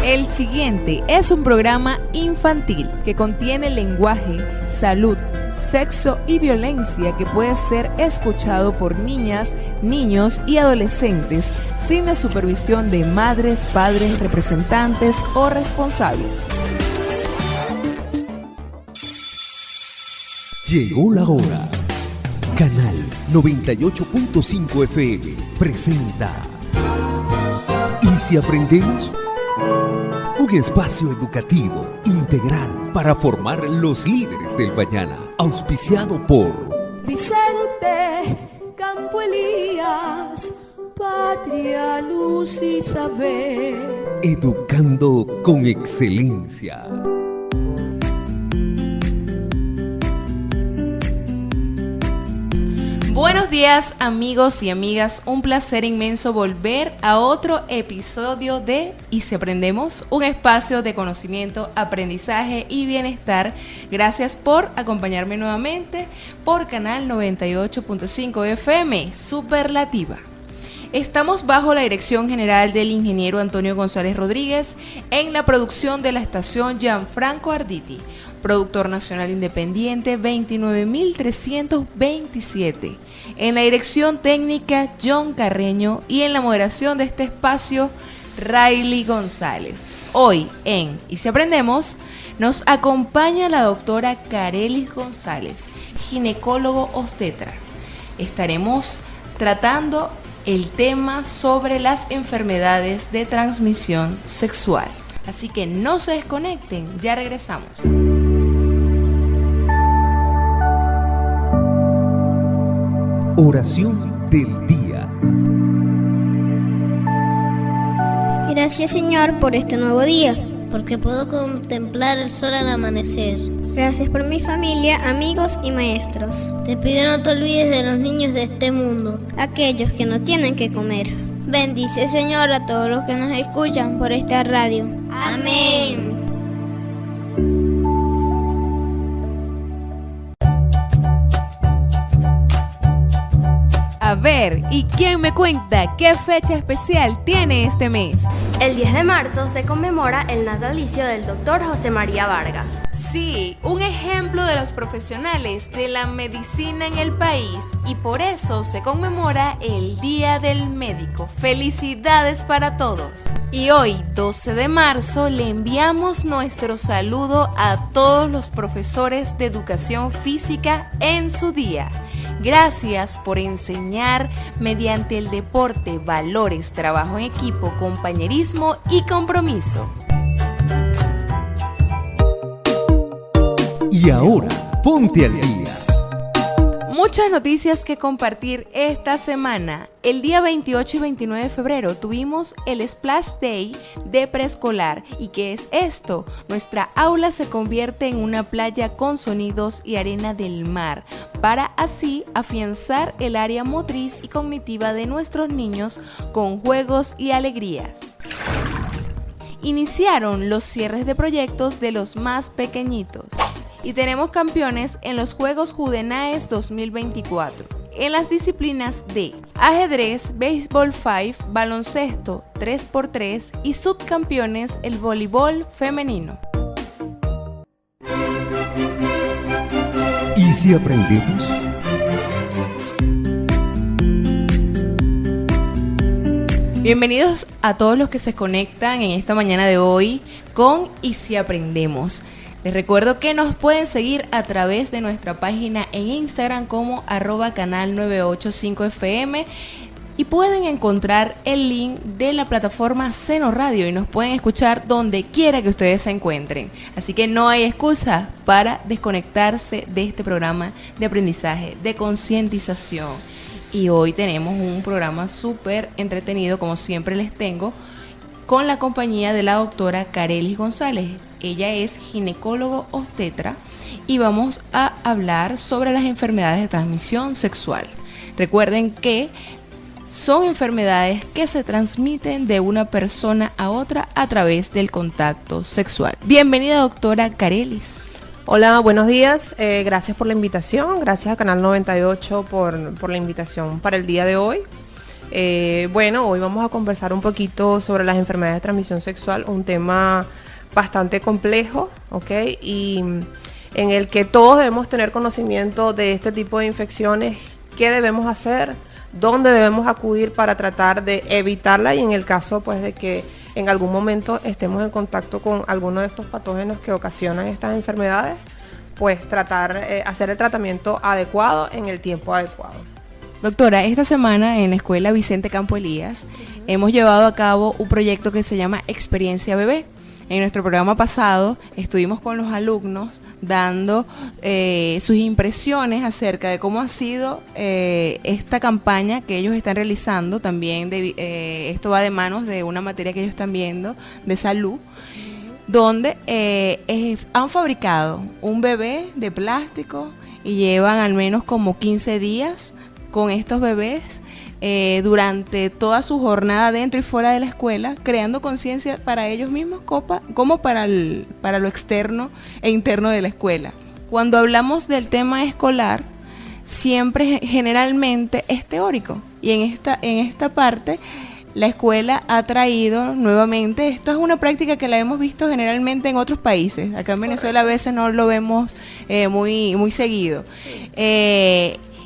El siguiente es un programa infantil que contiene lenguaje, salud, sexo y violencia que puede ser escuchado por niñas, niños y adolescentes sin la supervisión de madres, padres, representantes o responsables. Llegó la hora. Canal 98.5 FM presenta ¿Y si aprendemos? Un espacio educativo integral para formar los líderes del mañana, auspiciado por Vicente, Campo Elías, Patria, Luz y Saber. Educando con excelencia. Buenos días, amigos y amigas, un placer inmenso volver a otro episodio de ¿Y si aprendemos? Un espacio de conocimiento, aprendizaje y bienestar. Gracias por acompañarme nuevamente por Canal 98.5 FM, Superlativa. Estamos bajo la dirección general del ingeniero Antonio González Rodríguez, en la producción de la estación Gianfranco Arditi, productor nacional independiente 29327, en la dirección técnica John Carreño y en la moderación de este espacio Rayleigh González. Hoy en ¿Y si aprendemos? Nos acompaña la doctora Carelis González, ginecólogo obstetra. Estaremos tratando el tema sobre las enfermedades de transmisión sexual. Así que no se desconecten, ya regresamos. Oración del día. Gracias, Señor, por este nuevo día, porque puedo contemplar el sol al amanecer. Gracias por mi familia, amigos y maestros. Te pido no te olvides de los niños de este mundo, aquellos que no tienen que comer. Bendice, Señor, a todos los que nos escuchan por esta radio. Amén. A ver, ¿y quién me cuenta qué fecha especial tiene este mes? El 10 de marzo se conmemora el natalicio del Dr. José María Vargas. Sí, un ejemplo de los profesionales de la medicina en el país, y por eso se conmemora el Día del Médico. ¡Felicidades para todos! Y hoy, 12 de marzo, le enviamos nuestro saludo a todos los profesores de educación física en su día. Gracias por enseñar mediante el deporte valores, trabajo en equipo, compañerismo y compromiso. Y ahora, ponte al día. Muchas noticias que compartir esta semana. El día 28 y 29 de febrero tuvimos el Splash Day de preescolar. ¿Y qué es esto? Nuestra aula se convierte en una playa con sonidos y arena del mar, para así afianzar el área motriz y cognitiva de nuestros niños con juegos y alegrías. Iniciaron los cierres de proyectos de los más pequeñitos. Y tenemos campeones en los Juegos Judenaes 2024, en las disciplinas de ajedrez, béisbol 5, baloncesto 3x3 y subcampeones el voleibol femenino. ¿Y si aprendemos? Bienvenidos a todos los que se conectan en esta mañana de hoy con ¿Y si aprendemos? Les recuerdo que nos pueden seguir a través de nuestra página en Instagram como @canal985fm y pueden encontrar el link de la plataforma Seno Radio y nos pueden escuchar donde quiera que ustedes se encuentren. Así que no hay excusa para desconectarse de este programa de aprendizaje, de concientización. Y hoy tenemos un programa súper entretenido, como siempre les tengo, con la compañía de la doctora Carelis González. Ella es ginecólogo obstetra y vamos a hablar sobre las enfermedades de transmisión sexual. Recuerden que son enfermedades que se transmiten de una persona a otra a través del contacto sexual. Bienvenida, doctora Carelis. Hola, buenos días. Gracias por la invitación. Gracias a Canal 98 por la invitación para el día de hoy. Bueno, hoy vamos a conversar un poquito sobre las enfermedades de transmisión sexual, un tema bastante complejo, ¿ok? Y en el que todos debemos tener conocimiento de este tipo de infecciones, qué debemos hacer, dónde debemos acudir para tratar de evitarla y en el caso pues de que en algún momento estemos en contacto con alguno de estos patógenos que ocasionan estas enfermedades, pues hacer el tratamiento adecuado en el tiempo adecuado. Doctora, esta semana en la Escuela Vicente Campo Elías hemos llevado a cabo un proyecto que se llama Experiencia Bebé. En nuestro programa pasado estuvimos con los alumnos dando sus impresiones acerca de cómo ha sido esta campaña que ellos están realizando. También esto va de manos de una materia que ellos están viendo de salud, donde han fabricado un bebé de plástico y llevan al menos como 15 días con estos bebés durante toda su jornada dentro y fuera de la escuela, creando conciencia para ellos mismos como para lo externo e interno de la escuela. Cuando hablamos del tema escolar, siempre generalmente es teórico, y en esta parte la escuela ha traído nuevamente, esto es una práctica que la hemos visto generalmente en otros países, acá en Venezuela a veces no lo vemos muy seguido.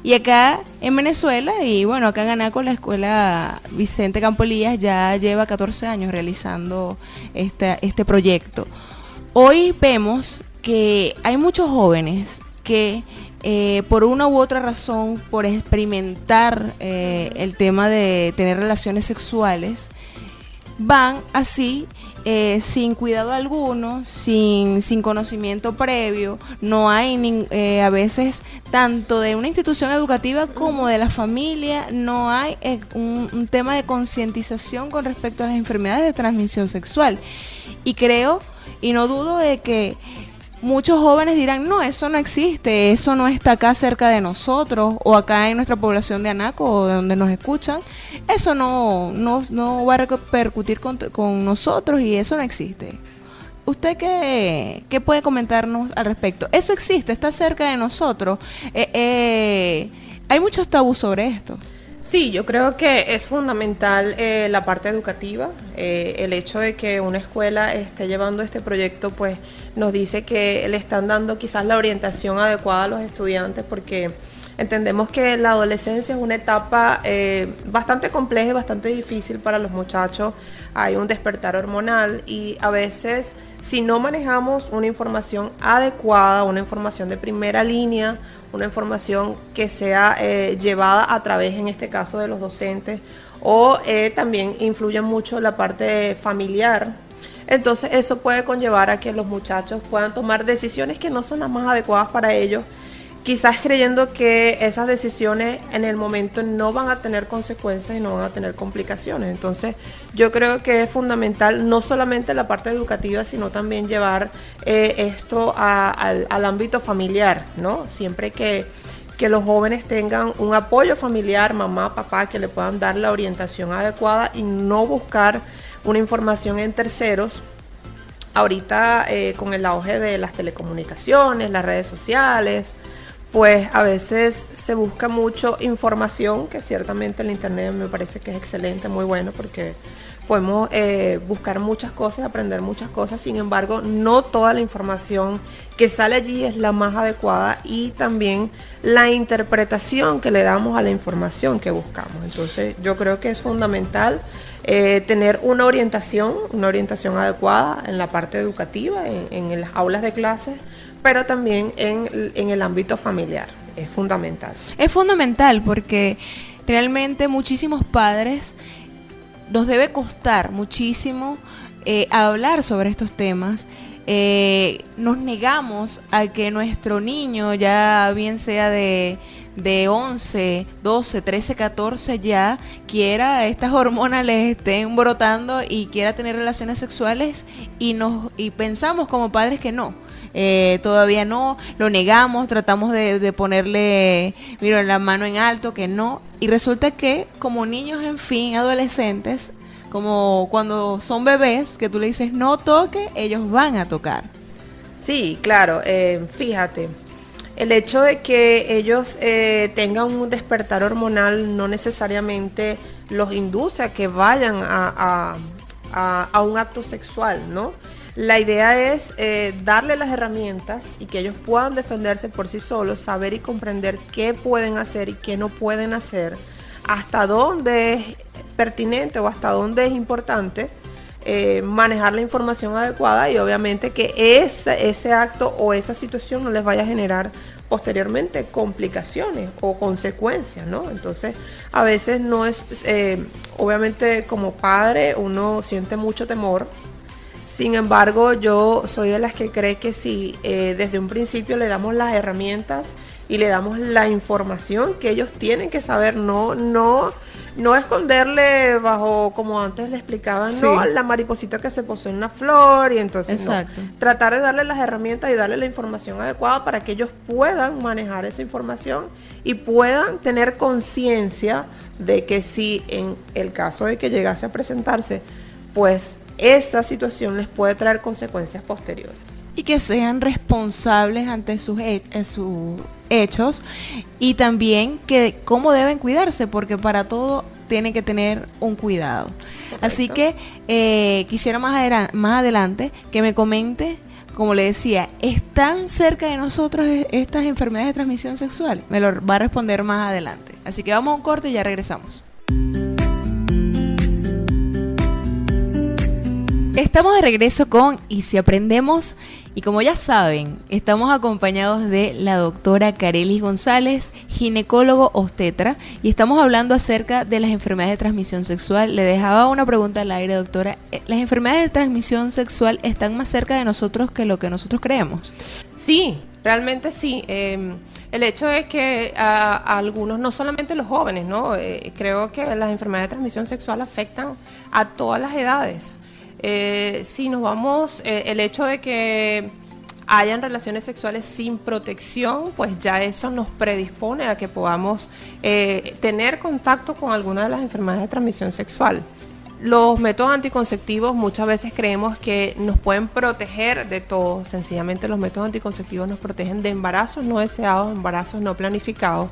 Y acá en Venezuela, y bueno, acá en Anaco, la escuela Vicente Campo Elías ya lleva 14 años realizando este proyecto. Hoy vemos que hay muchos jóvenes que por una u otra razón, por experimentar el tema de tener relaciones sexuales, van así sin cuidado alguno, sin conocimiento previo. No hay a veces, tanto de una institución educativa como de la familia, no hay un tema de concientización con respecto a las enfermedades de transmisión sexual. Y creo, y no dudo de que muchos jóvenes dirán, no, eso no existe, eso no está acá cerca de nosotros, o acá en nuestra población de Anaco, o de donde nos escuchan, eso no va a repercutir con nosotros y eso no existe. ¿Usted qué puede comentarnos al respecto? ¿Eso existe? ¿Está cerca de nosotros? Hay muchos tabús sobre esto. Sí, yo creo que es fundamental la parte educativa. El hecho de que una escuela esté llevando este proyecto, pues nos dice que le están dando quizás la orientación adecuada a los estudiantes, porque entendemos que la adolescencia es una etapa bastante compleja y bastante difícil para los muchachos. Hay un despertar hormonal y a veces, si no manejamos una información adecuada, una información de primera línea, una información que sea llevada a través, en este caso, de los docentes, o también influye mucho la parte familiar. Entonces eso puede conllevar a que los muchachos puedan tomar decisiones que no son las más adecuadas para ellos, quizás creyendo que esas decisiones en el momento no van a tener consecuencias y no van a tener complicaciones. Entonces yo creo que es fundamental no solamente la parte educativa, sino también llevar esto al ámbito familiar, ¿no? Siempre que los jóvenes tengan un apoyo familiar, mamá, papá, que le puedan dar la orientación adecuada y no buscar una información en terceros. Ahorita con el auge de las telecomunicaciones, las redes sociales, pues a veces se busca mucho información, que ciertamente el internet me parece que es excelente, muy bueno, porque podemos buscar muchas cosas, aprender muchas cosas. Sin embargo, no toda la información que sale allí es la más adecuada, y también la interpretación que le damos a la información que buscamos. Entonces yo creo que es fundamental tener una orientación adecuada en la parte educativa, en las aulas de clases, pero también en el ámbito familiar. Es fundamental. Es fundamental porque realmente muchísimos padres nos debe costar muchísimo hablar sobre estos temas. Nos negamos a que nuestro niño, ya bien sea de 11, 12, 13, 14, ya quiera, estas hormonas les estén brotando y quiera tener relaciones sexuales, y pensamos como padres que no. Todavía no, lo negamos, tratamos de ponerle la mano en alto, que no, y resulta que como niños, en fin, adolescentes, como cuando son bebés, que tú le dices no toque, ellos van a tocar. Sí, claro, fíjate, el hecho de que ellos tengan un despertar hormonal no necesariamente los induce a que vayan a un acto sexual, ¿no? La idea es darle las herramientas y que ellos puedan defenderse por sí solos, saber y comprender qué pueden hacer y qué no pueden hacer, hasta dónde es pertinente o hasta dónde es importante manejar la información adecuada y obviamente que ese acto o esa situación no les vaya a generar posteriormente complicaciones o consecuencias, ¿no? Entonces, a veces no es, obviamente como padre uno siente mucho temor. Sin embargo, yo soy de las que cree que si desde un principio le damos las herramientas y le damos la información que ellos tienen que saber, no esconderle bajo, como antes le explicaban, sí, no la mariposita que se posó en una flor, y entonces exacto, no, tratar de darle las herramientas y darle la información adecuada para que ellos puedan manejar esa información y puedan tener conciencia de que si en el caso de que llegase a presentarse, pues esa situación les puede traer consecuencias posteriores. y que sean responsables ante sus hechos y también que cómo deben cuidarse, porque para todo tienen que tener un cuidado. Correcto. Así que quisiera más adelante que me comente, como le decía, ¿están cerca de nosotros estas enfermedades de transmisión sexual? Me lo va a responder más adelante. Así que vamos a un corte y ya regresamos. Estamos de regreso con Y si aprendemos, y como ya saben, estamos acompañados de la doctora Carelis González, ginecólogo obstetra, y estamos hablando acerca de las enfermedades de transmisión sexual. Le dejaba una pregunta al aire, doctora. ¿Las enfermedades de transmisión sexual están más cerca de nosotros que lo que nosotros creemos? Sí, realmente sí. El hecho es que a algunos, no solamente los jóvenes, ¿no? Creo que las enfermedades de transmisión sexual afectan a todas las edades. Si nos vamos, el hecho de que hayan relaciones sexuales sin protección, pues ya eso nos predispone a que podamos tener contacto con alguna de las enfermedades de transmisión sexual. Los métodos anticonceptivos muchas veces creemos que nos pueden proteger de todo. Sencillamente los métodos anticonceptivos nos protegen de embarazos no deseados, embarazos no planificados.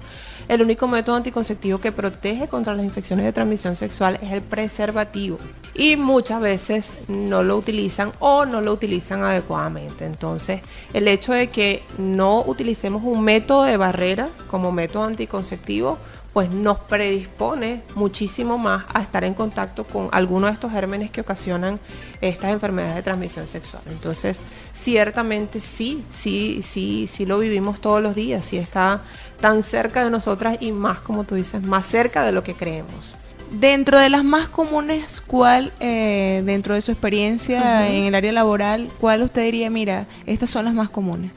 El único método anticonceptivo que protege contra las infecciones de transmisión sexual es el preservativo. Y muchas veces no lo utilizan o no lo utilizan adecuadamente. Entonces, el hecho de que no utilicemos un método de barrera como método anticonceptivo, pues nos predispone muchísimo más a estar en contacto con algunos de estos gérmenes que ocasionan estas enfermedades de transmisión sexual. Entonces, ciertamente sí lo vivimos todos los días, sí está tan cerca de nosotras y más, como tú dices, más cerca de lo que creemos. Dentro de las más comunes, ¿cuál, dentro de su experiencia en el área laboral, cuál usted diría, mira, estas son las más comunes?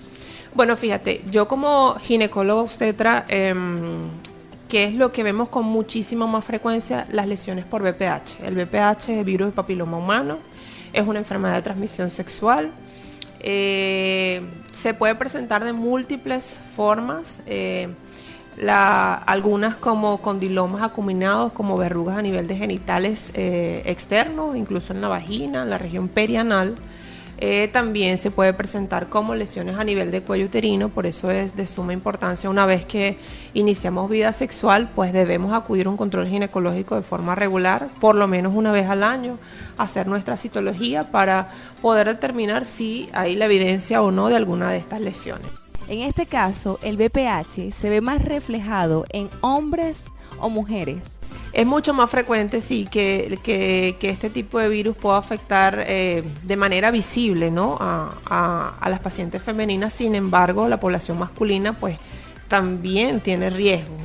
Bueno, fíjate, yo como ginecólogo obstetra, ¿qué es lo que vemos con muchísima más frecuencia? Las lesiones por VPH. El VPH es el virus de papiloma humano, es una enfermedad de transmisión sexual. Se puede presentar de múltiples formas, algunas como condilomas acuminados, como verrugas a nivel de genitales externos, incluso en la vagina, en la región perianal. También se puede presentar como lesiones a nivel de cuello uterino, por eso es de suma importancia una vez que iniciamos vida sexual, pues debemos acudir a un control ginecológico de forma regular, por lo menos una vez al año, hacer nuestra citología para poder determinar si hay la evidencia o no de alguna de estas lesiones. En este caso, el VPH se ve más reflejado en hombres o mujeres. Es mucho más frecuente, sí, que este tipo de virus pueda afectar de manera visible, ¿no? a las pacientes femeninas. Sin embargo, la población masculina pues también tiene riesgo.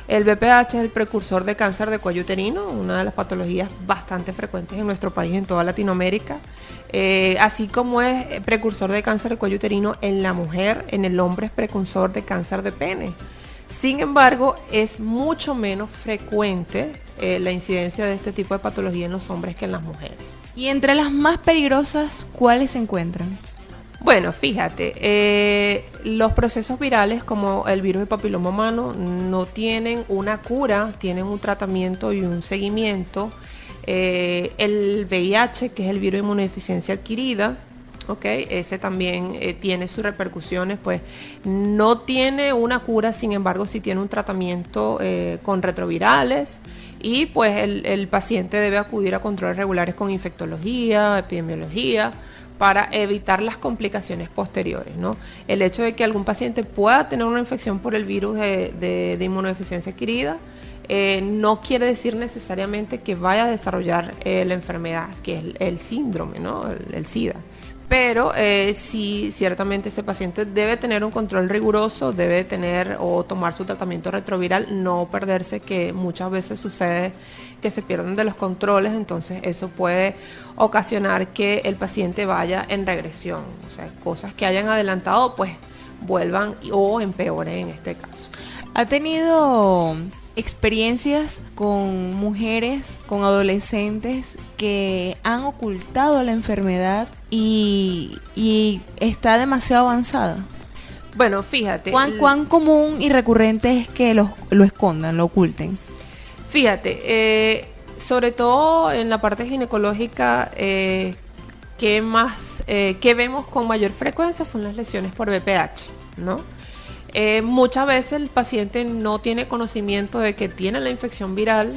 El VPH es el precursor de cáncer de cuello uterino, una de las patologías bastante frecuentes en nuestro país, en toda Latinoamérica. Así como es precursor de cáncer de cuello uterino en la mujer, en el hombre es precursor de cáncer de pene. Sin embargo, es mucho menos frecuente la incidencia de este tipo de patología en los hombres que en las mujeres. Y entre las más peligrosas, ¿cuáles se encuentran? Bueno, fíjate, los procesos virales como el virus de papiloma humano no tienen una cura, tienen un tratamiento y un seguimiento. El VIH, que es el virus de inmunodeficiencia adquirida, ¿ok? Ese también tiene sus repercusiones, pues no tiene una cura, sin embargo sí tiene un tratamiento con retrovirales y pues el paciente debe acudir a controles regulares con infectología, epidemiología, para evitar las complicaciones posteriores, ¿no? El hecho de que algún paciente pueda tener una infección por el virus de inmunodeficiencia adquirida no quiere decir necesariamente que vaya a desarrollar la enfermedad, que es el síndrome, ¿no? El SIDA. Pero sí, ciertamente ese paciente debe tener un control riguroso, debe tener o tomar su tratamiento retroviral, no perderse, que muchas veces sucede que se pierden de los controles, entonces eso puede ocasionar que el paciente vaya en regresión, o sea, cosas que hayan adelantado pues vuelvan o empeoren en este caso. ¿Ha tenido experiencias con mujeres, con adolescentes que han ocultado la enfermedad y está demasiado avanzada? Bueno, fíjate. ¿Cuán común y recurrente es que lo escondan, lo oculten? Fíjate, sobre todo en la parte ginecológica, que vemos con mayor frecuencia son las lesiones por VPH, ¿no? Muchas veces el paciente no tiene conocimiento de que tiene la infección viral.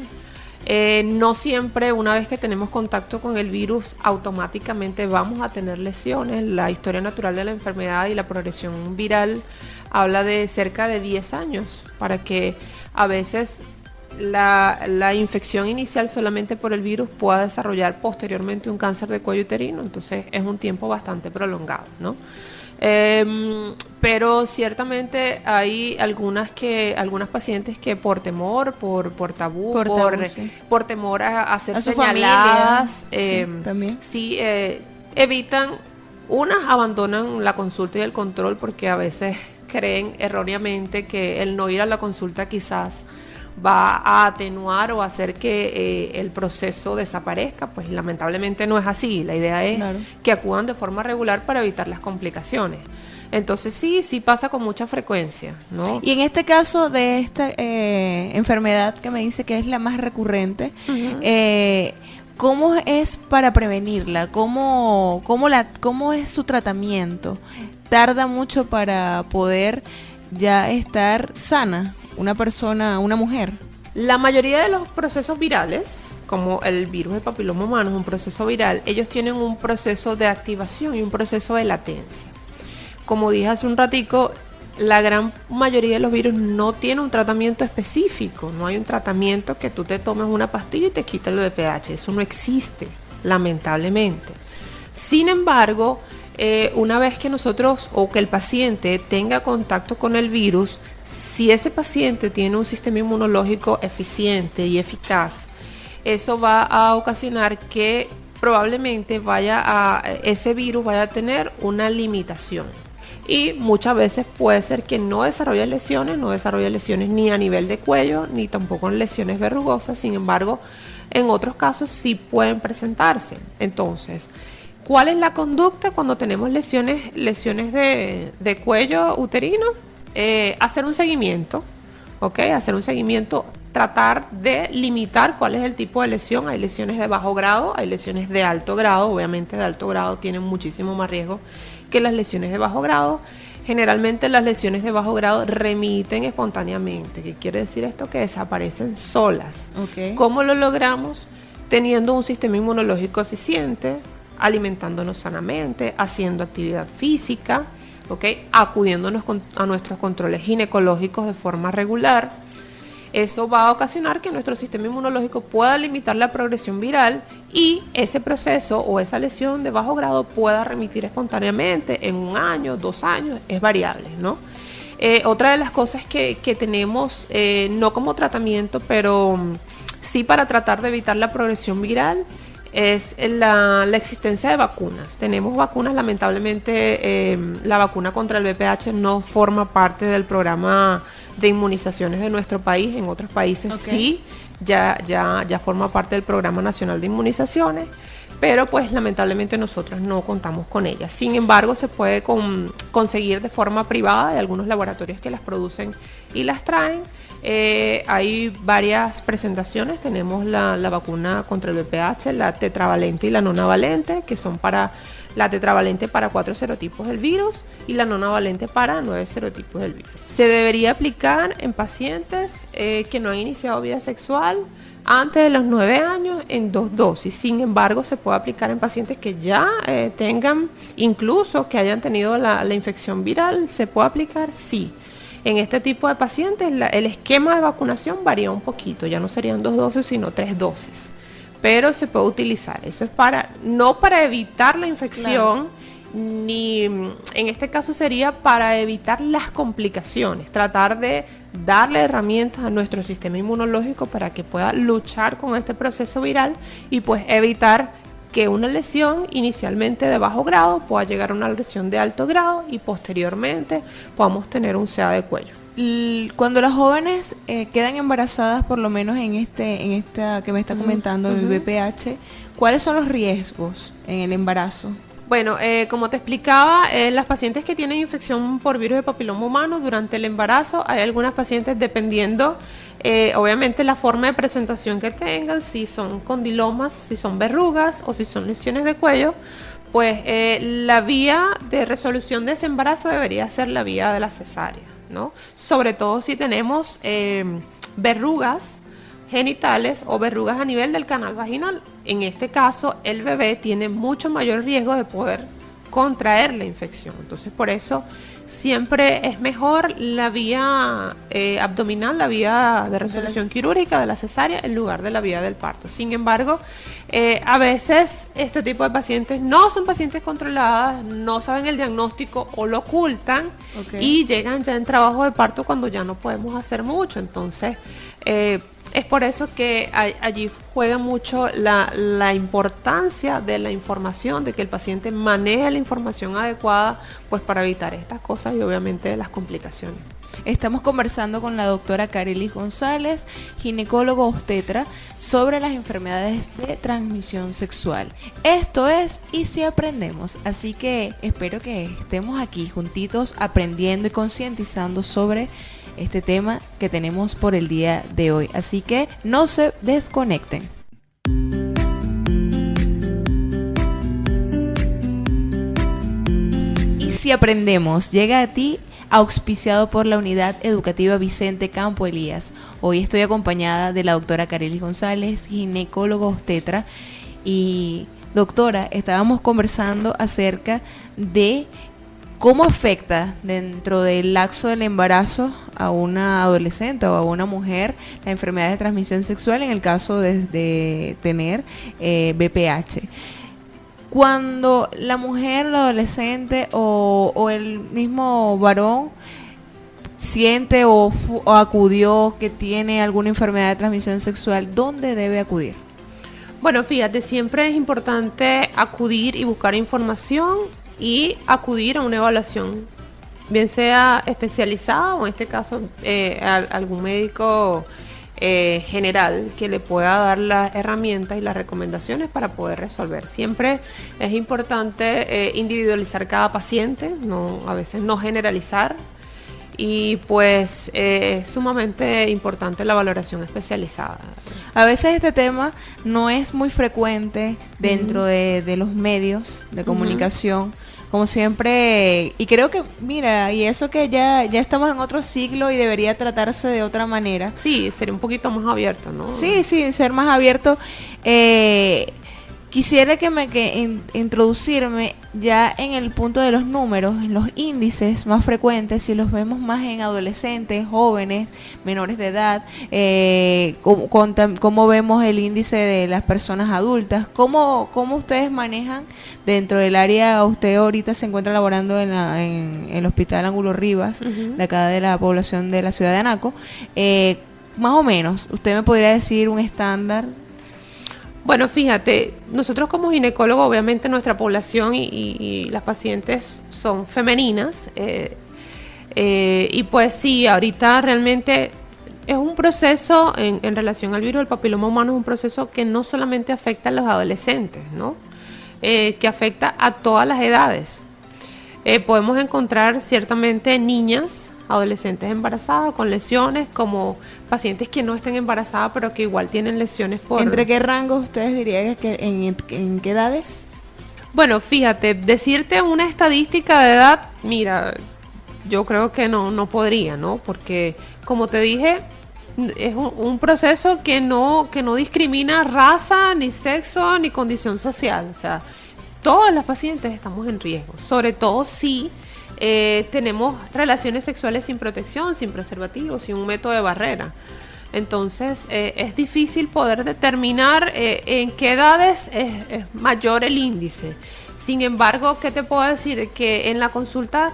No siempre, una vez que tenemos contacto con el virus, automáticamente vamos a tener lesiones. La historia natural de la enfermedad y la progresión viral habla de cerca de 10 años para que a veces la infección inicial solamente por el virus pueda desarrollar posteriormente un cáncer de cuello uterino. Entonces es un tiempo bastante prolongado, ¿no? Pero ciertamente hay algunas pacientes que por temor, por tabú, por temor a ser señaladas, evitan, abandonan la consulta y el control porque a veces creen erróneamente que el no ir a la consulta quizás va a atenuar o hacer que el proceso desaparezca. Pues lamentablemente no es así. La idea es que acudan de forma regular para evitar las complicaciones. Entonces sí pasa con mucha frecuencia, ¿no? Y en este caso de esta enfermedad que me dice que es la más recurrente, ¿cómo es para prevenirla? ¿Cómo es su tratamiento? ¿Tarda mucho para poder ya estar sana una mujer? La mayoría de los procesos virales, como el virus de papiloma humano es un proceso viral, ellos tienen un proceso de activación y un proceso de latencia. Como dije hace un ratico, la gran mayoría de los virus no tiene un tratamiento específico, no hay un tratamiento que tú te tomes una pastilla y te quita el VPH, eso no existe, lamentablemente. Sin embargo, una vez que nosotros o que el paciente tenga contacto con el virus, si ese paciente tiene un sistema inmunológico eficiente y eficaz, eso va a ocasionar que probablemente ese virus vaya a tener una limitación. Y muchas veces puede ser que no desarrolle lesiones ni a nivel de cuello, ni tampoco en lesiones verrugosas. Sin embargo, en otros casos sí pueden presentarse. Entonces, ¿cuál es la conducta cuando tenemos lesiones de cuello uterino? Hacer un seguimiento, ¿ok? Hacer un seguimiento, tratar de limitar cuál es el tipo de lesión. Hay lesiones de bajo grado, hay lesiones de alto grado. Obviamente de alto grado tienen muchísimo más riesgo que las lesiones de bajo grado. Generalmente las lesiones de bajo grado remiten espontáneamente. ¿Qué quiere decir esto? Que desaparecen solas. Okay. ¿Cómo lo logramos? Teniendo un sistema inmunológico eficiente, alimentándonos sanamente, haciendo actividad física, ¿okay? Acudiéndonos a nuestros controles ginecológicos de forma regular. Eso va a ocasionar que nuestro sistema inmunológico pueda limitar la progresión viral y ese proceso o esa lesión de bajo grado pueda remitir espontáneamente en 1 año, 2 años, es variable, ¿no? Otra de las cosas que tenemos, no como tratamiento, pero sí para tratar de evitar la progresión viral, es la existencia de vacunas. Tenemos vacunas, lamentablemente la vacuna contra el VPH no forma parte del programa de inmunizaciones de nuestro país. En otros países sí, ya forma parte del Programa Nacional de Inmunizaciones, pero pues lamentablemente nosotros no contamos con ellas. Sin embargo, se puede conseguir de forma privada de algunos laboratorios que las producen y las traen. Hay varias presentaciones. Tenemos la vacuna contra el VPH, la tetravalente y la nonavalente, que son para la tetravalente para 4 serotipos del virus y la nonavalente para 9 serotipos del virus. Se debería aplicar en pacientes que no han iniciado vida sexual antes de los 9 años en 2 dosis. Sin embargo, se puede aplicar en pacientes que ya tengan, incluso que hayan tenido la infección viral. ¿Se puede aplicar? Sí. En este tipo de pacientes el esquema de vacunación varía un poquito. Ya no serían 2 dosis, sino 3 dosis. Pero se puede utilizar. Eso es no para evitar la infección, ni en este caso sería para evitar las complicaciones, tratar de darle herramientas a nuestro sistema inmunológico para que pueda luchar con este proceso viral y pues evitar que una lesión inicialmente de bajo grado pueda llegar a una lesión de alto grado y posteriormente podamos tener un CA de cuello. Cuando las jóvenes quedan embarazadas, por lo menos en esta que me está comentando, en el VPH, ¿cuáles son los riesgos en el embarazo? Bueno, como te explicaba, las pacientes que tienen infección por virus de papiloma humano durante el embarazo, hay algunas pacientes dependiendo, obviamente, la forma de presentación que tengan, si son condilomas, si son verrugas o si son lesiones de cuello, pues la vía de resolución de ese embarazo debería ser la vía de la cesárea, ¿no? Sobre todo si tenemos verrugas genitales o verrugas a nivel del canal vaginal. En este caso, el bebé tiene mucho mayor riesgo de poder contraer la infección. Entonces, por eso siempre es mejor la vía abdominal, la vía de resolución quirúrgica de la cesárea en lugar de la vía del parto. Sin embargo, a veces este tipo de pacientes no son pacientes controladas, no saben el diagnóstico o lo ocultan y llegan ya en trabajo de parto cuando ya no podemos hacer mucho. Entonces, es por eso que allí juega mucho la importancia de la información, de que el paciente maneje la información adecuada, pues para evitar estas cosas y obviamente las complicaciones. Estamos conversando con la doctora Carelis González, ginecólogo obstetra, sobre las enfermedades de transmisión sexual. Esto es Y Si Aprendemos, así que espero que estemos aquí juntitos aprendiendo y concientizando sobre este tema que tenemos por el día de hoy. Así que no se desconecten. Y Si Aprendemos llega a ti auspiciado por la Unidad Educativa Vicente Campo Elías. Hoy estoy acompañada de la doctora Carelis González, ginecólogo obstetra. Y doctora, estábamos conversando acerca de cómo afecta dentro del lapso del embarazo a una adolescente o a una mujer la enfermedad de transmisión sexual en el caso de tener VPH. Cuando la mujer, la adolescente o el mismo varón siente o acudió que tiene alguna enfermedad de transmisión sexual, ¿dónde debe acudir? Bueno, fíjate, siempre es importante acudir y buscar información y acudir a una evaluación, bien sea especializada o en este caso algún médico general que le pueda dar las herramientas y las recomendaciones para poder resolver. Siempre es importante individualizar cada paciente, a veces no generalizar, y pues es sumamente importante la valoración especializada. A veces este tema no es muy frecuente dentro de los medios de comunicación, como siempre, y creo que, mira, y eso que ya estamos en otro siglo y debería tratarse de otra manera. Sí, sería un poquito más abierto, ¿no? Sí, ser más abierto. Quisiera introducirme ya en el punto de los números, los índices más frecuentes, si los vemos más en adolescentes, jóvenes, menores de edad, cómo vemos el índice de las personas adultas, cómo ustedes manejan dentro del área. Usted ahorita se encuentra laborando en el Hospital Ángulo Rivas, de acá de la población de la ciudad de Anaco. Más o menos, ¿usted me podría decir un estándar? Bueno, fíjate, nosotros como ginecólogos, obviamente nuestra población y las pacientes son femeninas, y pues sí, ahorita realmente es un proceso en relación al virus del papiloma humano, es un proceso que no solamente afecta a los adolescentes, ¿no? Que afecta a todas las edades. Podemos encontrar ciertamente niñas adolescentes embarazadas con lesiones, como pacientes que no estén embarazadas pero que igual tienen lesiones por... ¿Entre qué rangos ustedes dirían que en qué edades? Bueno, fíjate, decirte una estadística de edad, mira, yo creo que no podría, ¿no? Porque, como te dije, es un proceso que no discrimina raza, ni sexo, ni condición social. O sea, todas las pacientes estamos en riesgo, sobre todo si tenemos relaciones sexuales sin protección, sin preservativo, sin un método de barrera. Entonces es difícil poder determinar en qué edades es mayor el índice. Sin embargo, ¿qué te puedo decir? Que en la consulta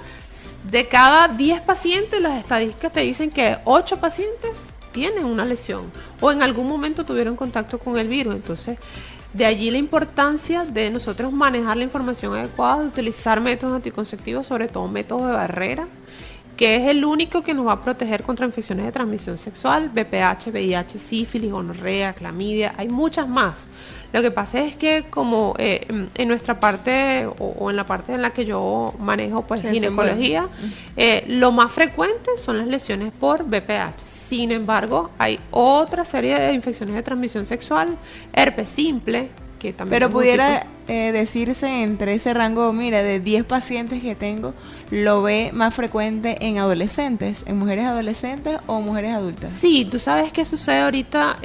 de cada 10 pacientes, las estadísticas te dicen que 8 pacientes tienen una lesión o en algún momento tuvieron contacto con el virus. Entonces, de allí la importancia de nosotros manejar la información adecuada, de utilizar métodos anticonceptivos, sobre todo métodos de barrera, que es el único que nos va a proteger contra infecciones de transmisión sexual, VPH, VIH, sífilis, gonorrea, clamidia, hay muchas más. Lo que pasa es que como en nuestra parte o en la parte en la que yo manejo pues ginecología, lo más frecuente son las lesiones por VPH. Sin embargo, hay otra serie de infecciones de transmisión sexual, herpes simple, que también... Pero pudiera decirse entre ese rango, mira, de 10 pacientes que tengo, lo ve más frecuente en adolescentes, en mujeres adolescentes o mujeres adultas. Sí, tú sabes qué sucede ahorita,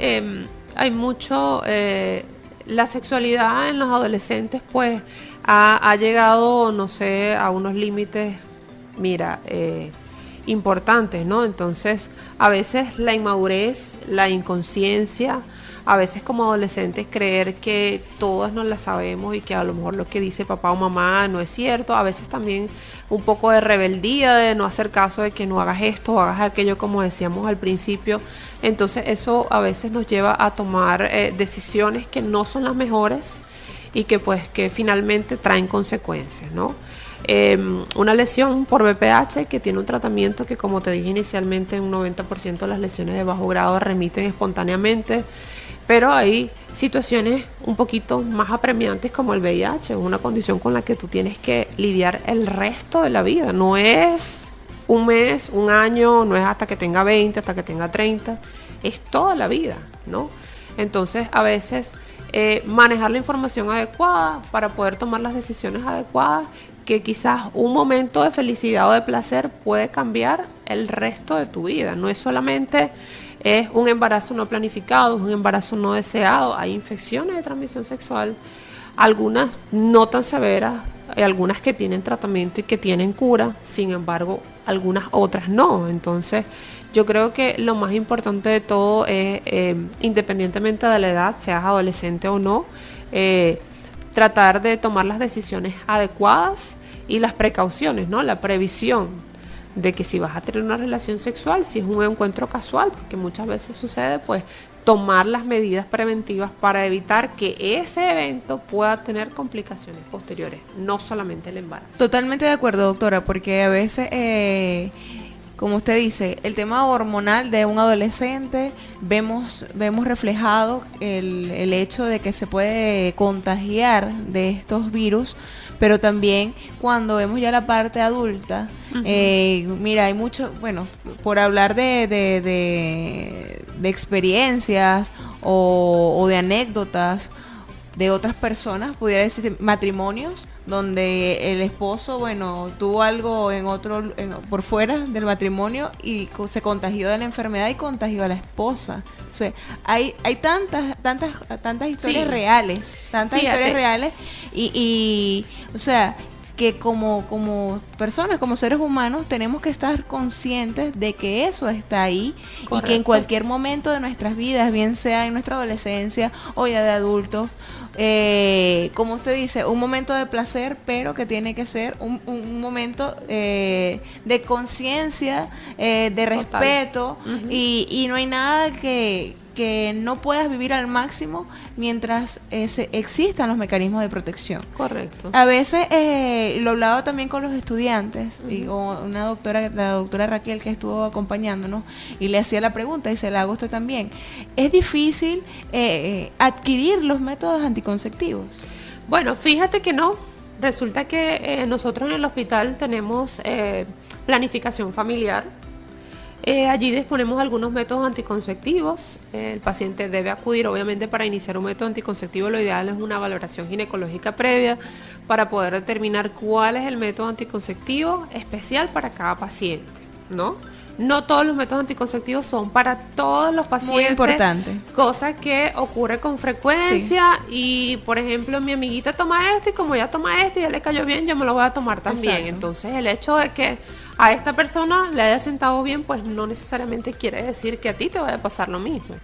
hay mucho, la sexualidad en los adolescentes pues ha llegado, no sé, a unos límites, mira, importantes, ¿no? Entonces, a veces la inmadurez, la inconsciencia, a veces como adolescentes creer que todas nos la sabemos y que a lo mejor lo que dice papá o mamá no es cierto, a veces también un poco de rebeldía, de no hacer caso, de que no hagas esto o hagas aquello como decíamos al principio. Entonces eso a veces nos lleva a tomar decisiones que no son las mejores y que pues que finalmente traen consecuencias, ¿no? Una lesión por VPH que tiene un tratamiento que, como te dije inicialmente, un 90% de las lesiones de bajo grado remiten espontáneamente, pero hay situaciones un poquito más apremiantes como el VIH, una condición con la que tú tienes que lidiar el resto de la vida. No es un mes, un año, no es hasta que tenga 20, hasta que tenga 30, es toda la vida, ¿no? Entonces, a veces manejar la información adecuada para poder tomar las decisiones adecuadas, que quizás un momento de felicidad o de placer puede cambiar el resto de tu vida. No es solamente un embarazo no planificado, es un embarazo no deseado. Hay infecciones de transmisión sexual, algunas no tan severas, hay algunas que tienen tratamiento y que tienen cura, sin embargo, algunas otras no. Entonces, yo creo que lo más importante de todo es, independientemente de la edad, seas adolescente o no, tratar de tomar las decisiones adecuadas y las precauciones, ¿no? La previsión de que si vas a tener una relación sexual, si es un encuentro casual, porque muchas veces sucede, pues tomar las medidas preventivas para evitar que ese evento pueda tener complicaciones posteriores, no solamente el embarazo. Totalmente de acuerdo, doctora, porque a veces, como usted dice, el tema hormonal de un adolescente, vemos reflejado el hecho de que se puede contagiar de estos virus, pero también cuando vemos ya la parte adulta, mira, hay mucho, bueno, por hablar de experiencias o de anécdotas de otras personas, pudiera decir matrimonios, donde el esposo, bueno, tuvo algo por fuera del matrimonio y se contagió de la enfermedad y contagió a la esposa. O sea, hay tantas historias reales, historias reales y o sea, que como personas, como seres humanos, tenemos que estar conscientes de que eso está ahí. Correcto. Y que en cualquier momento de nuestras vidas, bien sea en nuestra adolescencia o ya de adultos, como usted dice, un momento de placer, pero que tiene que ser un momento de conciencia, de respeto, y no hay nada que no puedas vivir al máximo mientras existan los mecanismos de protección. Correcto. A veces lo hablaba también con los estudiantes, y con la doctora Raquel, que estuvo acompañándonos, y le hacía la pregunta y se la hago a usted también. ¿Es difícil adquirir los métodos anticonceptivos? Bueno, fíjate que no. Resulta que nosotros en el hospital tenemos planificación familiar, Allí disponemos algunos métodos anticonceptivos. El paciente debe acudir, obviamente, para iniciar un método anticonceptivo. Lo ideal es una valoración ginecológica previa para poder determinar cuál es el método anticonceptivo especial para cada paciente, ¿no? No todos los métodos anticonceptivos son para todos los pacientes. Muy importante. Cosa que ocurre con frecuencia y, por ejemplo, mi amiguita toma este y como ella toma este y ya le cayó bien, yo me lo voy a tomar también. Exacto. Entonces, el hecho de que a esta persona le haya sentado bien, pues no necesariamente quiere decir que a ti te vaya a pasar lo mismo.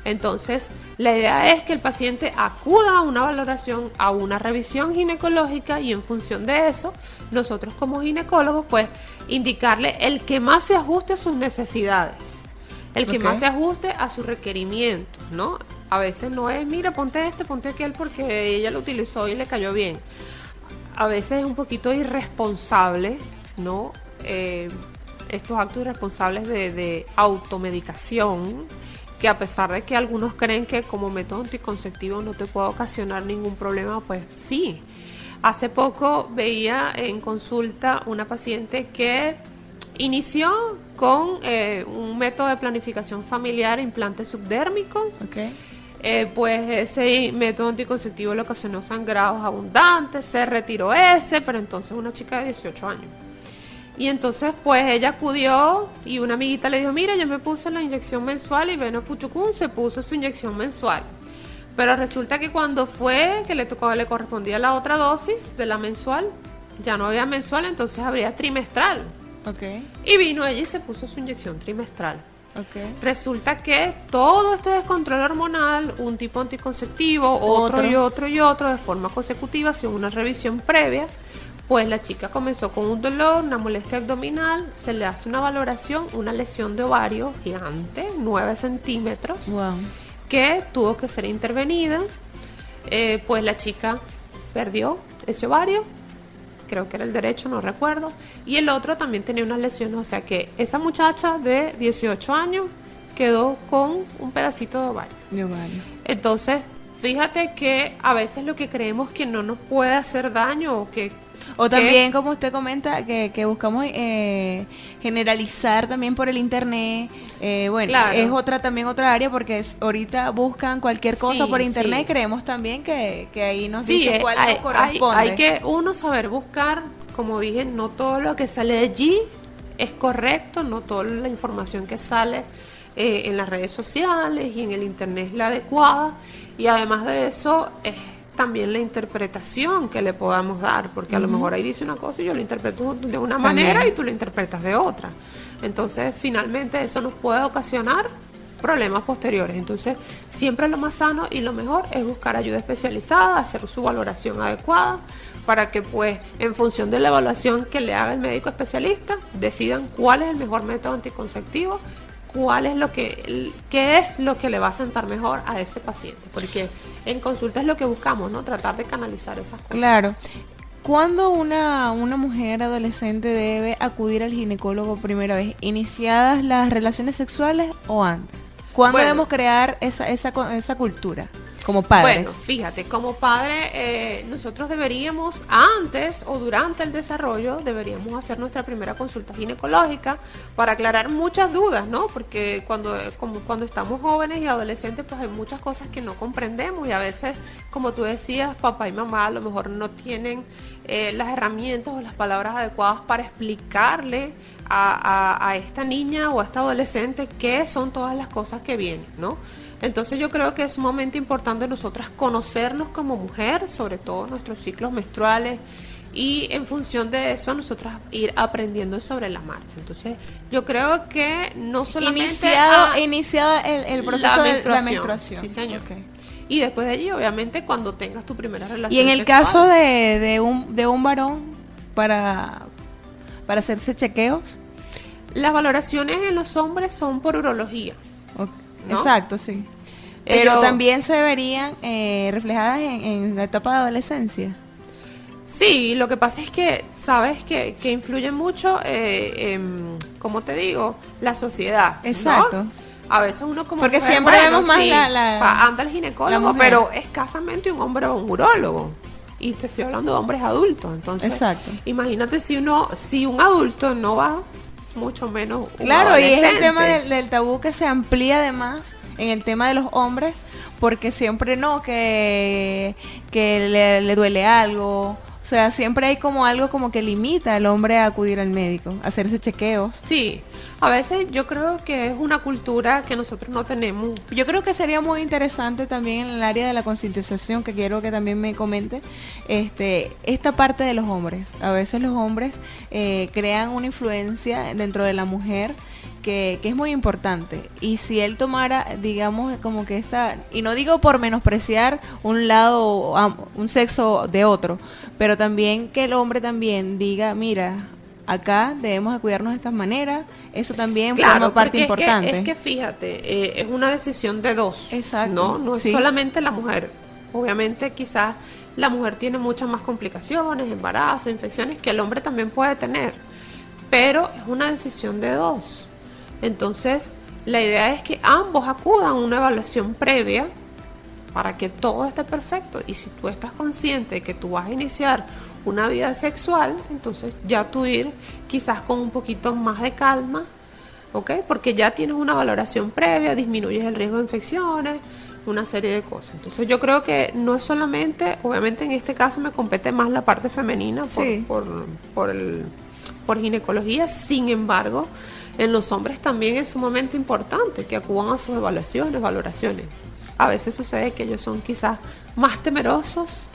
Entonces, la idea es que el paciente acuda a una valoración, a una revisión ginecológica y en función de eso, nosotros como ginecólogos, pues, indicarle el que más se ajuste a sus necesidades, el que más se ajuste a sus requerimientos, ¿no? A veces no es, mira, ponte aquel porque ella lo utilizó y le cayó bien. A veces es un poquito irresponsable, ¿no? Estos actos irresponsables de automedicación, que a pesar de que algunos creen que como método anticonceptivo no te puede ocasionar ningún problema, pues sí. Hace poco veía en consulta una paciente que inició con un método de planificación familiar, implante subdérmico. Okay. Pues ese método anticonceptivo le ocasionó sangrados abundantes, se retiró ese, pero entonces una chica de 18 años. Y entonces pues ella acudió y una amiguita le dijo, mira, yo me puse la inyección mensual y Beno Puchucún se puso su inyección mensual. Pero resulta que cuando fue que le correspondía la otra dosis de la mensual, ya no había mensual, entonces habría trimestral. Okay. Y vino ella y se puso su inyección trimestral. Okay. Resulta que todo este descontrol hormonal, un tipo anticonceptivo, otro de forma consecutiva, sin una revisión previa, pues la chica comenzó con un dolor, una molestia abdominal, se le hace una valoración, una lesión de ovario gigante, 9 centímetros, Wow. que tuvo que ser intervenida. Pues la chica perdió ese ovario, creo que era el derecho, no recuerdo, y el otro también tenía unas lesiones, o sea que esa muchacha de 18 años quedó con un pedacito de ovario. De ovario. Entonces, fíjate que a veces lo que creemos que no nos puede hacer daño o también, como usted comenta, que buscamos generalizar también por el internet. Bueno, Claro. es otra área porque ahorita buscan cualquier cosa Sí, por internet. sí. Creemos también que ahí nos Sí, dice cuál nos corresponde. hay que uno saber buscar, como dije, no todo lo que sale de allí es correcto, no toda la información que sale en las redes sociales y en el internet es la adecuada, y además de eso es también la interpretación que le podamos dar, porque a lo mejor ahí dice una cosa y yo lo interpreto de una manera y tú lo interpretas de otra. Entonces, finalmente eso nos puede ocasionar problemas posteriores. Entonces, siempre lo más sano y lo mejor es buscar ayuda especializada, hacer su valoración adecuada, para que pues en función de la evaluación que le haga el médico especialista, decidan cuál es el mejor método anticonceptivo, qué es lo que le va a sentar mejor a ese paciente, porque en consulta es lo que buscamos, ¿no? Tratar de canalizar esas cosas. Claro. ¿Cuándo una mujer adolescente debe acudir al ginecólogo primera vez? ¿Iniciadas las relaciones sexuales o antes? ¿Cuándo Bueno. debemos crear esa cultura como padres? Bueno, fíjate, como padre, nosotros deberíamos, antes o durante el desarrollo, deberíamos hacer nuestra primera consulta ginecológica para aclarar muchas dudas, ¿no? Porque cuando estamos jóvenes y adolescentes, pues hay muchas cosas que no comprendemos y a veces, como tú decías, papá y mamá a lo mejor no tienen las herramientas o las palabras adecuadas para explicarle a esta niña o a esta adolescente qué son todas las cosas que vienen, ¿no? Entonces yo creo que es sumamente importante nosotras conocernos como mujer, sobre todo nuestros ciclos menstruales, y en función de eso nosotras ir aprendiendo sobre la marcha. Entonces yo creo que no solamente iniciado el proceso de la menstruación. Sí, señor. Okay. Y después de allí, obviamente, cuando tengas tu primera relación Y en el sexual, caso de un varón para hacerse chequeos. las valoraciones en los hombres son por urología. ¿No? Exacto, sí. Pero también se verían reflejadas en la etapa de adolescencia. Sí, lo que pasa es que sabes que influye mucho, como te digo, la sociedad. Exacto. ¿no? A veces uno como porque mujer, siempre bueno, vemos más sí, anda el la ginecólogo, mujer. pero escasamente un hombre o un urólogo. Y te estoy hablando de hombres adultos. Entonces, Exacto. imagínate si un adulto no va mucho menos un Claro, y es el adolescente. tema del tabú que se amplía además en el tema de los hombres, porque siempre que le duele algo. O sea, siempre hay como algo como que limita al hombre a acudir al médico, a hacerse chequeos. Sí, a veces yo creo que es una cultura que nosotros no tenemos. Yo creo que sería muy interesante también en el área de la concientización, que quiero que también me comente, esta parte de los hombres. A veces los hombres crean una influencia dentro de la mujer que es muy importante. Y si él tomara, digamos, como que y no digo por menospreciar un lado, un sexo de otro, pero también que el hombre también diga, mira, acá debemos de cuidarnos de esta manera. Eso también forma parte importante. Es que fíjate, es una decisión de dos. Exacto. No es sí. solamente la mujer. Obviamente quizás la mujer tiene muchas más complicaciones, embarazos, infecciones, que el hombre también puede tener. Pero es una decisión de dos. Entonces, la idea es que ambos acudan a una evaluación previa para que todo esté perfecto. Y si tú estás consciente de que tú vas a iniciar una vida sexual, entonces ya tú ir quizás con un poquito más de calma, ¿ok? Porque ya tienes una valoración previa, disminuyes el riesgo de infecciones, una serie de cosas. Entonces yo creo que no es solamente, obviamente en este caso me compete más la parte femenina Sí. por ginecología, sin embargo, en los hombres también es sumamente importante que acudan a sus evaluaciones, valoraciones. A veces sucede que ellos son quizás más temerosos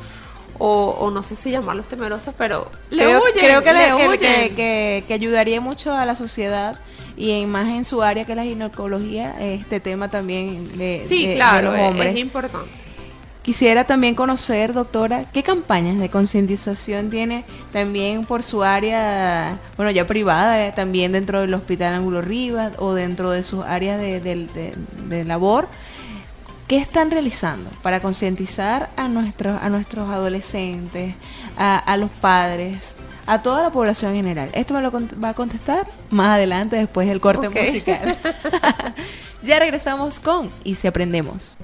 o no sé si llamarlos temerosos, pero Creo huyen. que ayudaría mucho a la sociedad y más en su área que es la ginecología, este tema también de claro, los hombres. es importante. Quisiera también conocer, doctora, qué campañas de concientización tiene también por su área, bueno, ya privada, también dentro del Hospital Ángulo Rivas o dentro de sus áreas de labor. ¿Qué están realizando para concientizar a nuestros adolescentes, a los padres, a toda la población en general? Esto me lo va a contestar más adelante, después del corte musical. Ya regresamos con Y si aprendemos.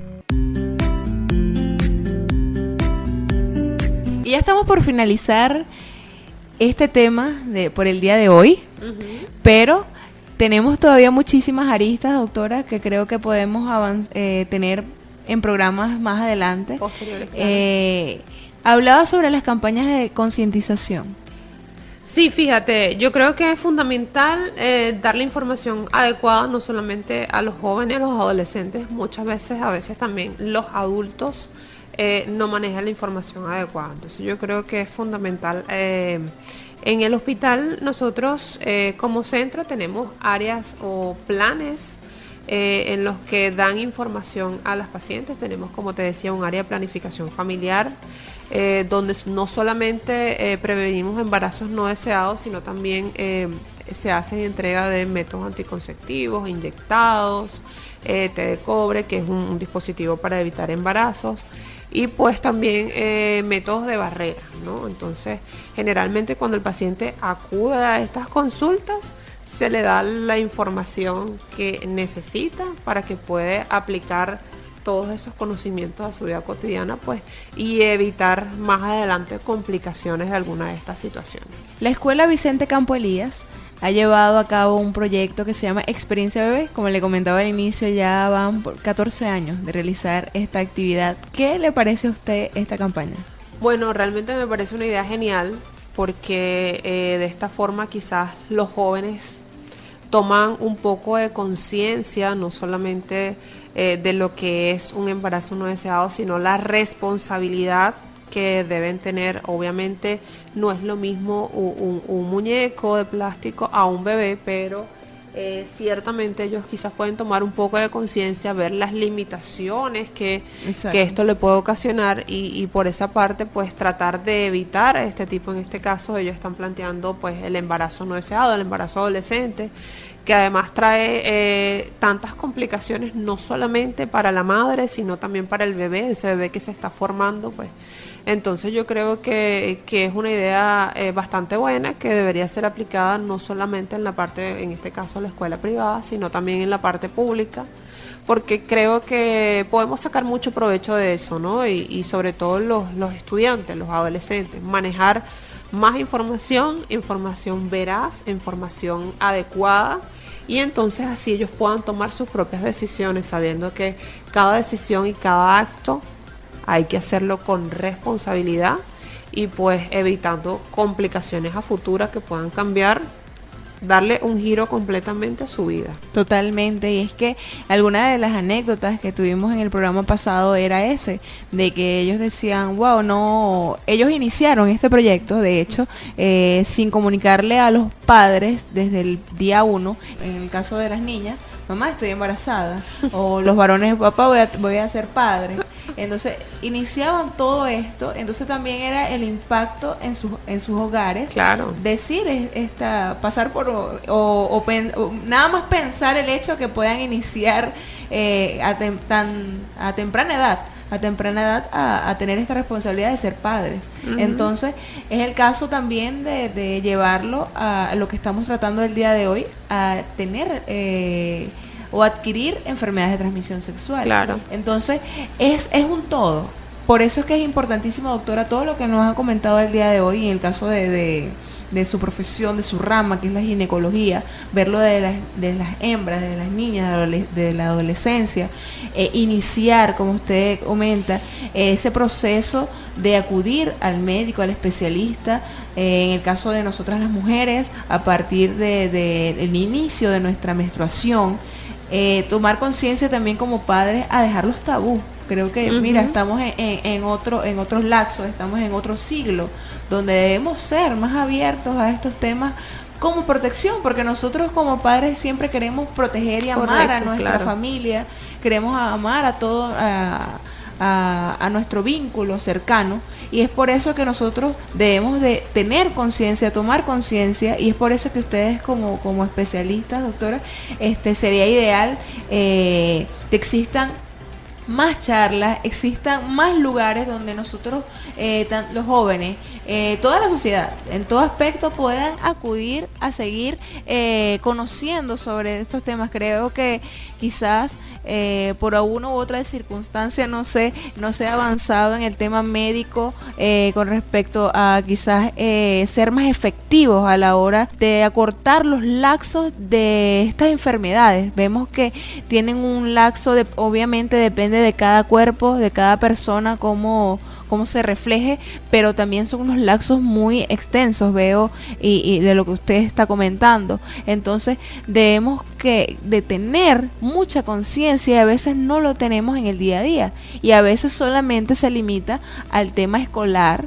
Y ya estamos por finalizar este tema por el día de hoy, pero tenemos todavía muchísimas aristas, doctora, que creo que podemos tener en programas más adelante. Posteriores, claro. Hablaba sobre las campañas de concientización. Sí, fíjate, yo creo que es fundamental darle información adecuada no solamente a los jóvenes, a los adolescentes, a veces también los adultos no manejan la información adecuada. Entonces yo creo que es fundamental. En el hospital nosotros como centro tenemos áreas o planes en los que dan información a las pacientes. Tenemos, como te decía, un área de planificación familiar donde no solamente prevenimos embarazos no deseados, sino también se hace entrega de métodos anticonceptivos, inyectados, té de cobre, que es un dispositivo para evitar embarazos, y pues también métodos de barrera, ¿no? Entonces, generalmente cuando el paciente acude a estas consultas, se le da la información que necesita para que pueda aplicar todos esos conocimientos a su vida cotidiana, pues, y evitar más adelante complicaciones de alguna de estas situaciones. La Escuela Vicente Campo Elías ha llevado a cabo un proyecto que se llama Experiencia Bebé. Como le comentaba al inicio, ya van por 14 años de realizar esta actividad. ¿Qué le parece a usted esta campaña? Bueno, realmente me parece una idea genial porque de esta forma quizás los jóvenes toman un poco de conciencia, no solamente de lo que es un embarazo no deseado, sino la responsabilidad que deben tener. Obviamente no es lo mismo un muñeco de plástico a un bebé, pero ciertamente ellos quizás pueden tomar un poco de conciencia, ver las limitaciones que esto le puede ocasionar y por esa parte pues tratar de evitar este tipo. En este caso ellos están planteando pues el embarazo no deseado, el embarazo adolescente, que además trae tantas complicaciones no solamente para la madre, sino también para el bebé, ese bebé que se está formando, pues. Entonces yo creo que es una idea bastante buena, que debería ser aplicada no solamente en la parte, en este caso la escuela privada, sino también en la parte pública, porque creo que podemos sacar mucho provecho de eso, ¿no? Y sobre todo los estudiantes, los adolescentes, manejar más información veraz, información adecuada, y entonces así ellos puedan tomar sus propias decisiones, sabiendo que cada decisión y cada acto hay que hacerlo con responsabilidad y pues evitando complicaciones a futuras que puedan cambiar, darle un giro completamente a su vida. Totalmente, y es que alguna de las anécdotas que tuvimos en el programa pasado era ese, de que ellos decían, wow, no, ellos iniciaron este proyecto, de hecho, sin comunicarle a los padres desde el día 1, en el caso de las niñas, mamá, estoy embarazada, o los varones, papá, voy a ser padre. Entonces iniciaban todo esto, entonces también era el impacto en sus hogares. Claro. Decir pasar por o nada más pensar el hecho que puedan iniciar a temprana edad a tener esta responsabilidad de ser padres. Uh-huh. Entonces es el caso también de llevarlo a lo que estamos tratando el día de hoy, a tener o adquirir enfermedades de transmisión sexual. Claro. Entonces es un todo. Por eso es que es importantísimo, doctora, todo lo que nos ha comentado el día de hoy, en el caso de su profesión, de su rama, que es la ginecología, verlo de las hembras, de las niñas, de la adolescencia, iniciar, como usted comenta, ese proceso de acudir al médico, al especialista, en el caso de nosotras las mujeres, a partir del inicio de nuestra menstruación, tomar conciencia también como padres a dejar los tabús. Creo que, uh-huh, mira, estamos en otros lapsos, estamos en otro siglo, donde debemos ser más abiertos a estos temas como protección, porque nosotros como padres siempre queremos proteger y amar a nuestra familia, queremos amar a todo, a nuestro vínculo cercano, y es por eso que nosotros debemos de tener conciencia, tomar conciencia, y es por eso que ustedes como especialistas, doctora, sería ideal que existan más charlas, existan más lugares donde nosotros, los jóvenes, toda la sociedad, en todo aspecto, puedan acudir a seguir conociendo sobre estos temas. Creo que quizás por alguna u otra circunstancia no se ha avanzado en el tema médico con respecto a quizás ser más efectivos a la hora de acortar los lapsos de estas enfermedades. Vemos que tienen un lapso, obviamente depende de cada cuerpo, de cada persona, cómo se refleje, pero también son unos lapsos muy extensos, veo, y de lo que usted está comentando. Entonces debemos de tener mucha conciencia, y a veces no lo tenemos en el día a día, y a veces solamente se limita al tema escolar,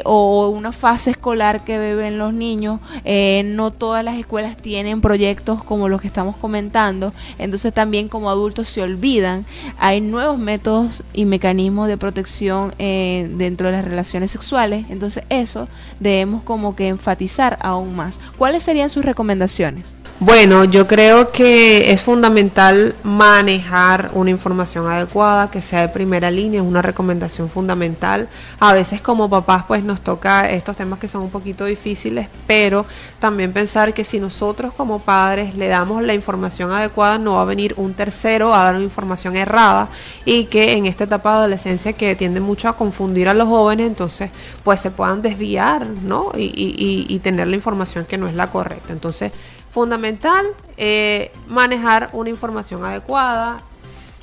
o una fase escolar que viven los niños. No todas las escuelas tienen proyectos como los que estamos comentando, entonces también como adultos se olvidan. Hay nuevos métodos y mecanismos de protección dentro de las relaciones sexuales, entonces eso debemos como que enfatizar aún más. ¿Cuáles serían sus recomendaciones? Bueno, yo creo que es fundamental manejar una información adecuada, que sea de primera línea, es una recomendación fundamental. A veces como papás pues nos toca estos temas que son un poquito difíciles, pero también pensar que si nosotros como padres le damos la información adecuada, no va a venir un tercero a dar una información errada, y que en esta etapa de adolescencia que tiende mucho a confundir a los jóvenes, entonces pues se puedan desviar, ¿no? Y tener la información que no es la correcta. Entonces, fundamental manejar una información adecuada.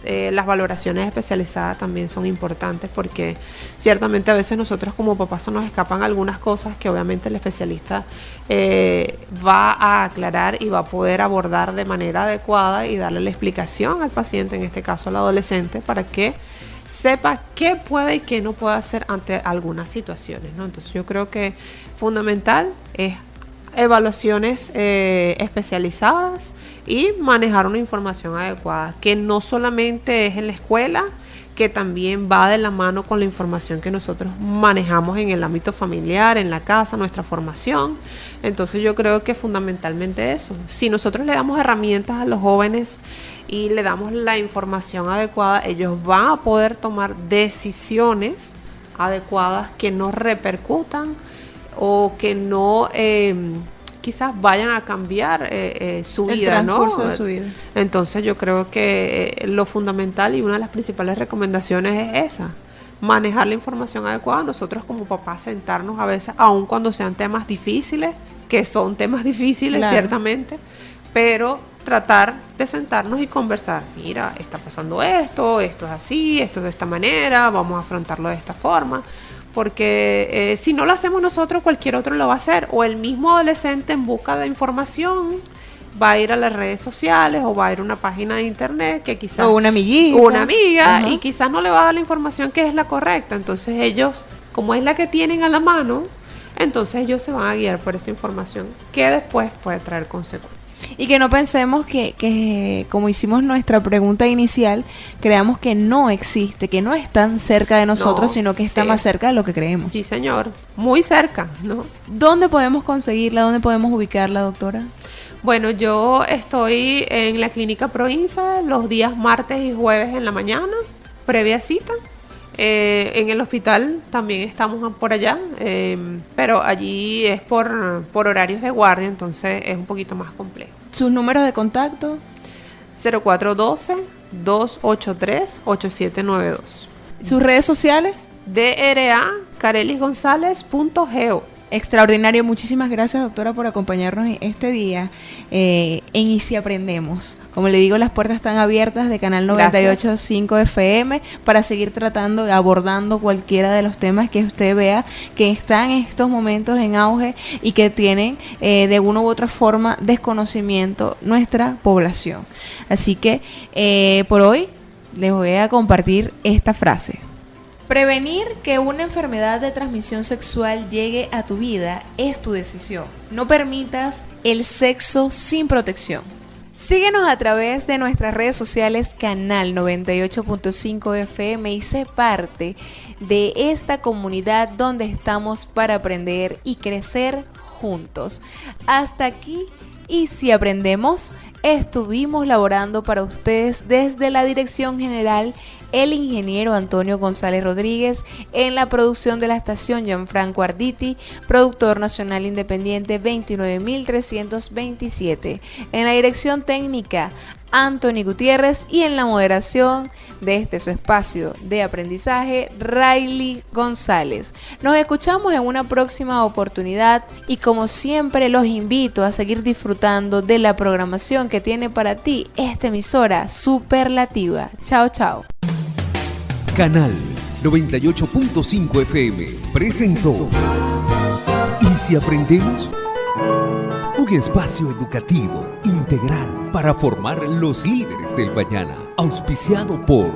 Las valoraciones especializadas también son importantes, porque ciertamente a veces nosotros como papás se nos escapan algunas cosas que obviamente el especialista va a aclarar y va a poder abordar de manera adecuada y darle la explicación al paciente, en este caso al adolescente, para que sepa qué puede y qué no puede hacer ante algunas situaciones, ¿no? Entonces yo creo que fundamental es evaluaciones especializadas y manejar una información adecuada, que no solamente es en la escuela, que también va de la mano con la información que nosotros manejamos en el ámbito familiar, en la casa, nuestra formación. Entonces yo creo que fundamentalmente eso. Si nosotros le damos herramientas a los jóvenes y le damos la información adecuada, ellos van a poder tomar decisiones adecuadas que no repercutan o que no quizás vayan a cambiar su vida, ¿no? El transcurso de su vida. Entonces yo creo que lo fundamental y una de las principales recomendaciones es esa: manejar la información adecuada, nosotros como papás sentarnos a veces, aun cuando sean temas difíciles, que son temas difíciles, claro, ciertamente, pero tratar de sentarnos y conversar. Mira, está pasando esto es así, esto es de esta manera, vamos a afrontarlo de esta forma, porque si no lo hacemos nosotros, cualquier otro lo va a hacer, o el mismo adolescente en busca de información va a ir a las redes sociales o va a ir a una página de internet que quizás... O una amiguita. Una amiga, y quizás no le va a dar la información que es la correcta. Entonces ellos, como es la que tienen a la mano, entonces ellos se van a guiar por esa información que después puede traer consecuencias. Y que no pensemos que como hicimos nuestra pregunta inicial, creamos que no existe, que no es tan cerca de nosotros, sino que está más cerca de lo que creemos. Sí, señor, muy cerca, ¿no? ¿Dónde podemos conseguirla? ¿Dónde podemos ubicarla, doctora? Bueno, yo estoy en la clínica Proinsa los días martes y jueves en la mañana, previa cita. En el hospital también estamos por allá, pero allí es por horarios de guardia, entonces es un poquito más complejo. ¿Sus números de contacto? 0412-283-8792. ¿Sus redes sociales? DRA-carelisgonzalez.geo. Extraordinario, muchísimas gracias, doctora, por acompañarnos en este día en Y Si Aprendemos. Como le digo, las puertas están abiertas de Canal 98.5 FM para seguir tratando, abordando cualquiera de los temas que usted vea que están en estos momentos en auge y que tienen de una u otra forma desconocimiento nuestra población. Así que por hoy les voy a compartir esta frase. Prevenir que una enfermedad de transmisión sexual llegue a tu vida es tu decisión. No permitas el sexo sin protección. Síguenos a través de nuestras redes sociales Canal 98.5 FM y sé parte de esta comunidad donde estamos para aprender y crecer juntos. Hasta aquí Y Si Aprendemos, estuvimos laborando para ustedes desde la Dirección General el ingeniero Antonio González Rodríguez, en la producción de la estación Gianfranco Arditi, productor nacional independiente 29327, en la dirección técnica Anthony Gutiérrez y en la moderación de este su espacio de aprendizaje Rayleigh González. Nos escuchamos en una próxima oportunidad y como siempre los invito a seguir disfrutando de la programación que tiene para ti esta emisora superlativa. Chao, chao. Canal 98.5 FM presentó ¿Y si aprendemos? Un espacio educativo integral para formar los líderes del mañana, auspiciado por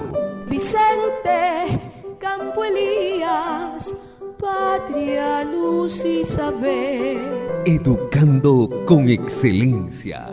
Vicente Campo Elías, Patria, Luz y Saber. Educando con Excelencia.